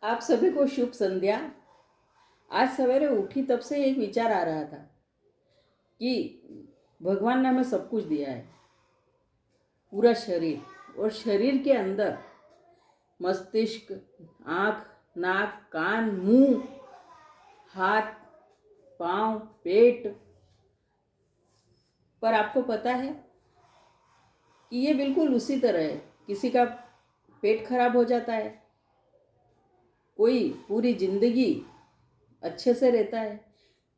आप सभी को शुभ संध्या। आज सवेरे उठी तब से एक विचार आ रहा था कि भगवान ने हमें सब कुछ दिया है, पूरा शरीर, और शरीर के अंदर मस्तिष्क, आँख, नाक, कान, मुंह, हाथ, पाँव, पेट। पर आपको पता है कि ये बिल्कुल उसी तरह है। किसी का पेट खराब हो जाता है, कोई पूरी जिंदगी अच्छे से रहता है।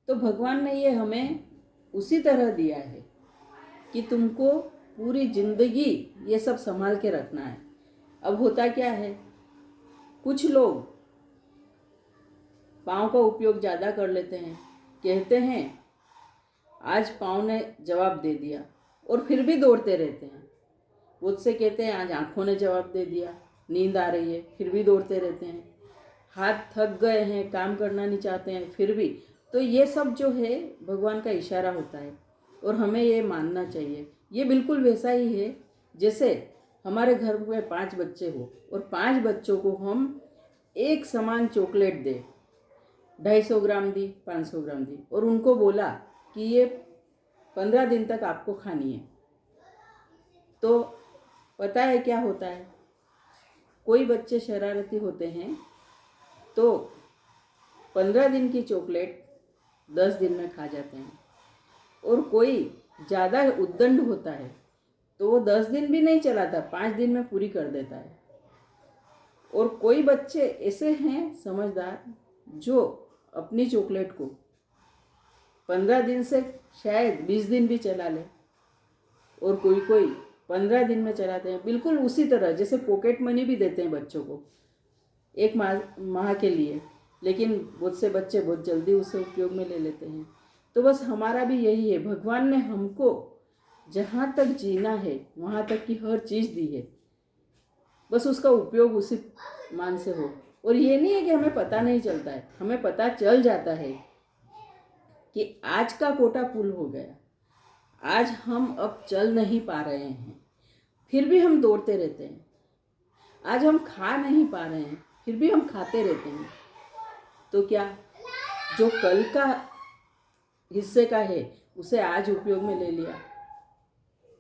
तो भगवान ने ये हमें उसी तरह दिया है कि तुमको पूरी जिंदगी ये सब संभाल के रखना है। अब होता क्या है, कुछ लोग पाँव का उपयोग ज़्यादा कर लेते हैं, कहते हैं आज पाँव ने जवाब दे दिया, और फिर भी दौड़ते रहते हैं। मुझसे कहते हैं आज आँखों ने जवाब दे दिया, नींद आ रही है, फिर भी दौड़ते रहते हैं। हाथ थक गए हैं, काम करना नहीं चाहते हैं, फिर भी। तो ये सब जो है भगवान का इशारा होता है, और हमें ये मानना चाहिए। ये बिल्कुल वैसा ही है जैसे हमारे घर में 5 बच्चे हो और 5 बच्चों को हम एक समान चॉकलेट दे, 250 ग्राम दी, 500 ग्राम दी, और उनको बोला कि ये 15 दिन तक आपको खानी है। तो पता है क्या होता है, कोई बच्चे शरारती होते हैं तो 15 दिन की चॉकलेट 10 दिन में खा जाते हैं, और कोई ज़्यादा उद्दंड होता है तो वो 10 दिन भी नहीं चलाता, 5 दिन में पूरी कर देता है। और कोई बच्चे ऐसे हैं समझदार जो अपनी चॉकलेट को 15 दिन से शायद 20 दिन भी चला ले, और कोई कोई 15 दिन में चलाते हैं। बिल्कुल उसी तरह जैसे पॉकेट मनी भी देते हैं बच्चों को एक माह के लिए, लेकिन बहुत से बच्चे बहुत जल्दी उसे उपयोग में ले लेते हैं। तो बस हमारा भी यही है, भगवान ने हमको जहाँ तक जीना है वहाँ तक की हर चीज़ दी है, बस उसका उपयोग उसी मान से हो। और ये नहीं है कि हमें पता नहीं चलता है, हमें पता चल जाता है कि आज का कोटा फुल हो गया, आज हम अब चल नहीं पा रहे हैं, फिर भी हम दौड़ते रहते हैं। आज हम खा नहीं पा रहे हैं, फिर भी हम खाते रहते हैं। तो क्या जो कल का हिस्से का है उसे आज उपयोग में ले लिया,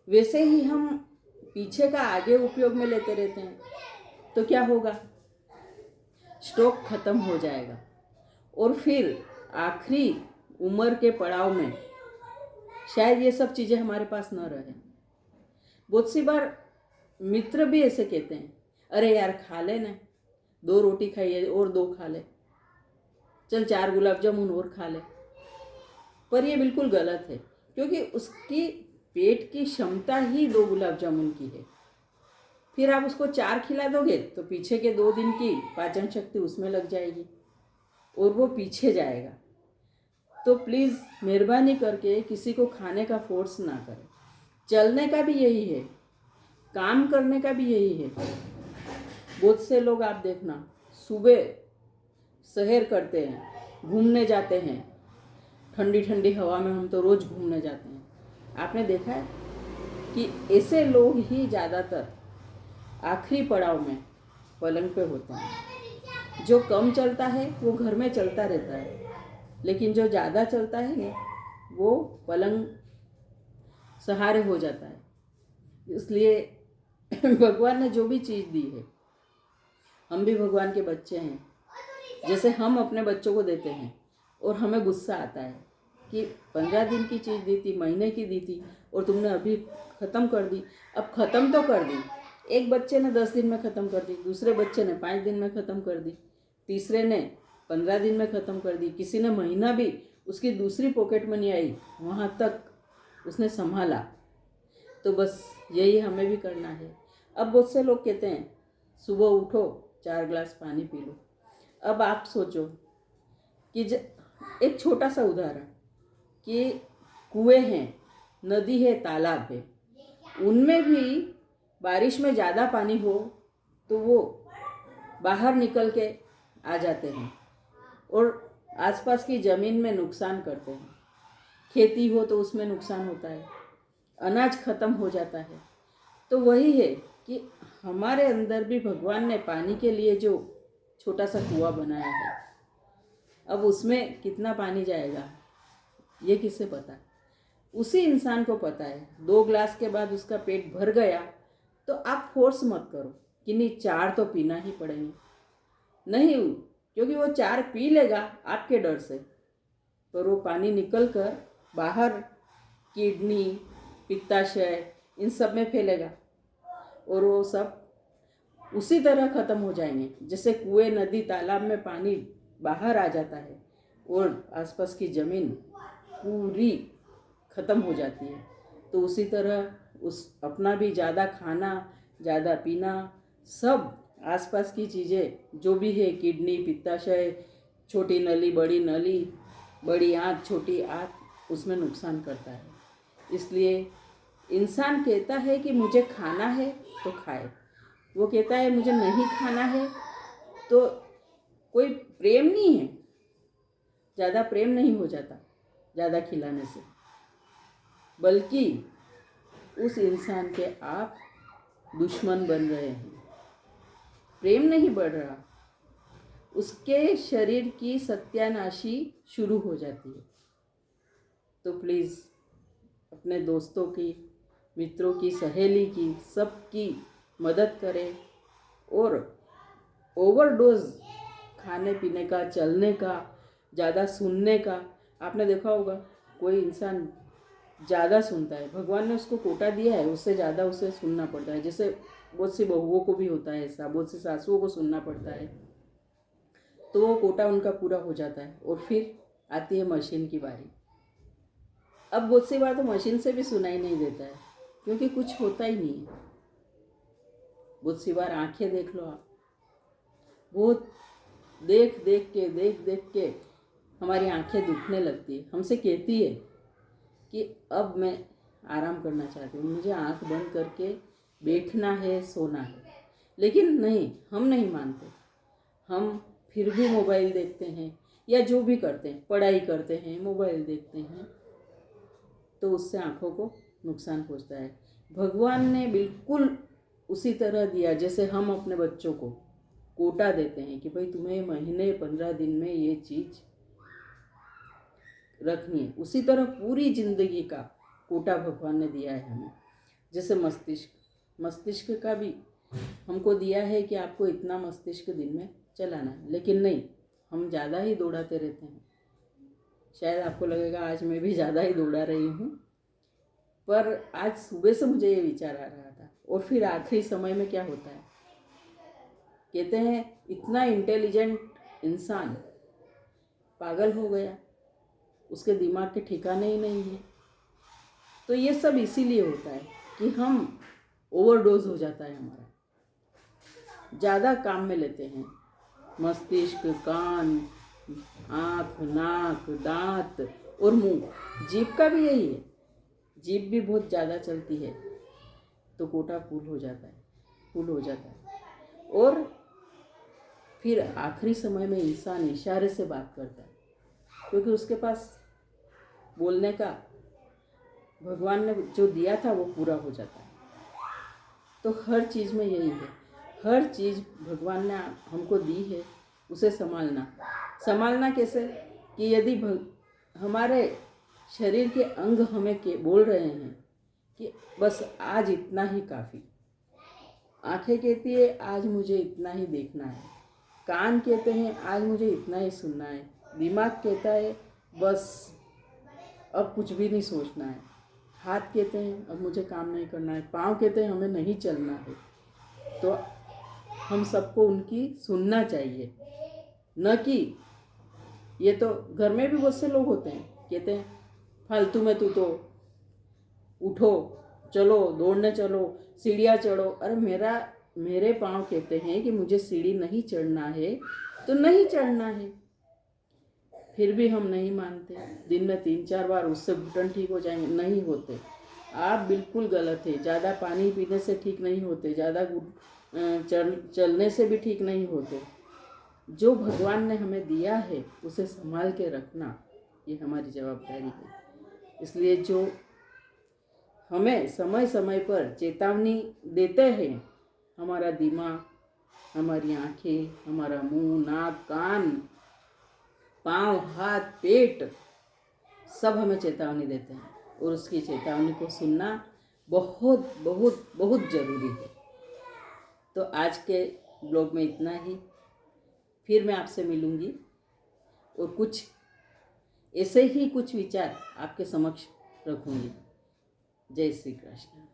वैसे ही हम पीछे का आगे उपयोग में लेते रहते हैं तो क्या होगा, स्टॉक खत्म हो जाएगा, और फिर आखिरी उम्र के पड़ाव में शायद ये सब चीज़ें हमारे पास न रहे। बहुत सी बार मित्र भी ऐसे कहते हैं, अरे यार खा ले ना, 2 रोटी खाइए और 2 खा ले, चल 4 गुलाब जामुन और खा ले। पर ये बिल्कुल गलत है, क्योंकि उसकी पेट की क्षमता ही 2 गुलाब जामुन की है। फिर आप उसको 4 खिला दोगे तो पीछे के 2 दिन की पाचन शक्ति उसमें लग जाएगी और वो पीछे जाएगा। तो प्लीज़ मेहरबानी करके किसी को खाने का फोर्स ना करें। चलने का भी यही है, काम करने का भी यही है। बहुत से लोग आप देखना सुबह सैर करते हैं, घूमने जाते हैं, ठंडी ठंडी हवा में हम तो रोज़ घूमने जाते हैं। आपने देखा है कि ऐसे लोग ही ज़्यादातर आखिरी पड़ाव में पलंग पे होते हैं। जो कम चलता है वो घर में चलता रहता है, लेकिन जो ज़्यादा चलता है ना वो पलंग सहारे हो जाता है। इसलिए भगवान ने जो भी चीज़ दी है, हम भी भगवान के बच्चे हैं। जैसे हम अपने बच्चों को देते हैं और हमें गुस्सा आता है कि 15 दिन की चीज़ दी थी, महीने की दी थी, और तुमने अभी ख़त्म कर दी। अब ख़त्म तो कर दी, एक बच्चे ने 10 दिन में ख़त्म कर दी, दूसरे बच्चे ने 5 दिन में ख़त्म कर दी, तीसरे ने 15 दिन में ख़त्म कर दी, किसी ने महीना भी, उसकी दूसरी पॉकेट मनी आई वहाँ तक उसने संभाला। तो बस यही हमें भी करना है। अब बहुत से लोग कहते हैं सुबह उठो 4 गिलास पानी पी लो। अब आप सोचो कि एक छोटा सा उदाहरण कि कुएं हैं, नदी है, तालाब है, उनमें भी बारिश में ज़्यादा पानी हो तो वो बाहर निकल के आ जाते हैं और आसपास की ज़मीन में नुकसान करते हैं। खेती हो तो उसमें नुकसान होता है, अनाज खत्म हो जाता है। तो वही है कि हमारे अंदर भी भगवान ने पानी के लिए जो छोटा सा कुआं बनाया है, अब उसमें कितना पानी जाएगा ये किसे पता? उसी इंसान को पता है। 2 गिलास के बाद उसका पेट भर गया तो आप फोर्स मत करो कि नहीं 4 तो पीना ही पड़ेंगे, नहीं, क्योंकि वो 4 पी लेगा आपके डर से, पर वो पानी निकल कर बाहर किडनी, पित्ताशय इन सब में फैलेगा और वो सब उसी तरह ख़त्म हो जाएंगे जैसे कुएं, नदी, तालाब में पानी बाहर आ जाता है और आसपास की ज़मीन पूरी ख़त्म हो जाती है। तो उसी तरह उस अपना भी ज़्यादा खाना, ज़्यादा पीना, सब आसपास की चीज़ें जो भी है, किडनी, पित्ताशय, छोटी नली, बड़ी आँत, छोटी आँत, उसमें नुकसान करता है। इसलिए इंसान कहता है कि मुझे खाना है तो खाए, वो कहता है मुझे नहीं खाना है तो कोई प्रेम नहीं है, ज़्यादा प्रेम नहीं हो जाता ज़्यादा खिलाने से, बल्कि उस इंसान के आप दुश्मन बन रहे हैं। प्रेम नहीं बढ़ रहा, उसके शरीर की सत्यानाशी शुरू हो जाती है। तो प्लीज़ अपने दोस्तों की, मित्रों की, सहेली की, सबकी मदद करें और ओवरडोज खाने पीने का, चलने का, ज़्यादा सुनने का, आपने देखा होगा कोई इंसान ज़्यादा सुनता है, भगवान ने उसको कोटा दिया है, उससे ज़्यादा उसे सुनना पड़ता है। जैसे बहुत सी बहुओं को भी होता है ऐसा, बहुत सी सासुओं को सुनना पड़ता है, तो वो कोटा उनका पूरा हो जाता है और फिर आती है मशीन की बारी। अब बहुत सी बार तो मशीन से भी सुनाई नहीं देता है क्योंकि कुछ होता ही नहीं है। बहुत सी बार आंखें देख लो आप, बहुत देख देख के हमारी आंखें दुखने लगती है, हमसे कहती है कि अब मैं आराम करना चाहती हूँ, मुझे आंख बंद करके बैठना है, सोना है। लेकिन नहीं, हम नहीं मानते, हम फिर भी मोबाइल देखते हैं या जो भी करते हैं, पढ़ाई करते हैं, मोबाइल देखते हैं, तो उससे आँखों को नुकसान पहुँचता है। भगवान ने बिल्कुल उसी तरह दिया जैसे हम अपने बच्चों को कोटा देते हैं कि भाई तुम्हें महीने 15 दिन में ये चीज़ रखनी है, उसी तरह पूरी जिंदगी का कोटा भगवान ने दिया है हमें। जैसे मस्तिष्क का भी हमको दिया है कि आपको इतना मस्तिष्क दिन में चलाना है, लेकिन नहीं, हम ज़्यादा ही दौड़ाते रहते हैं। शायद आपको लगेगा आज मैं भी ज़्यादा ही दौड़ा रही हूँ, पर आज सुबह से मुझे ये विचार आ रहा था। और फिर आखिरी समय में क्या होता है, कहते हैं इतना इंटेलिजेंट इंसान पागल हो गया, उसके दिमाग के ठिकाने ही नहीं है। तो ये सब इसीलिए होता है कि हम ओवरडोज हो जाता है हमारा, ज़्यादा काम में लेते हैं। मस्तिष्क, कान, आँख, नाक, दांत और मुंह, जीभ का भी यही है, जीभ भी बहुत ज़्यादा चलती है तो कोटा फूल हो जाता है। और फिर आखिरी समय में इंसान इशारे से बात करता है क्योंकि उसके पास बोलने का भगवान ने जो दिया था वो पूरा हो जाता है। तो हर चीज़ में यही है, हर चीज़ भगवान ने हमको दी है, उसे संभालना कैसे कि यदि हमारे शरीर के अंग हमें बोल रहे हैं कि बस आज इतना ही काफ़ी, आंखें कहती है आज मुझे इतना ही देखना है, कान कहते हैं आज मुझे इतना ही सुनना है, दिमाग कहता है बस अब कुछ भी नहीं सोचना है, हाथ कहते हैं अब मुझे काम नहीं करना है, पाँव कहते हैं हमें नहीं चलना है। तो हम सबको उनकी सुनना चाहिए, न कि ये तो घर में भी बहुत से लोग होते हैं कहते हैं फालतू में तू तो उठो, चलो, दौड़ने चलो, सीढ़ियाँ चढ़ो। अरे मेरे पाँव कहते हैं कि मुझे सीढ़ी नहीं चढ़ना है तो नहीं चढ़ना है, फिर भी हम नहीं मानते। दिन में 3-4 बार उससे घुटन ठीक हो जाएंगे, नहीं होते। आप बिल्कुल गलत है, ज़्यादा पानी पीने से ठीक नहीं होते, ज़्यादा चलने से भी ठीक नहीं होते। जो भगवान ने हमें दिया है उसे संभाल के रखना ये हमारी जवाबदारी है। इसलिए जो हमें समय समय पर चेतावनी देते हैं हमारा दिमाग, हमारी आंखें, हमारा मुंह, नाक, कान, पाँव, हाथ, पेट सब हमें चेतावनी देते हैं और उसकी चेतावनी को सुनना बहुत बहुत बहुत ज़रूरी है। तो आज के ब्लॉग में इतना ही। फिर मैं आपसे मिलूँगी और कुछ ऐसे ही कुछ विचार आपके समक्ष रखूँगी। जय श्री कृष्ण।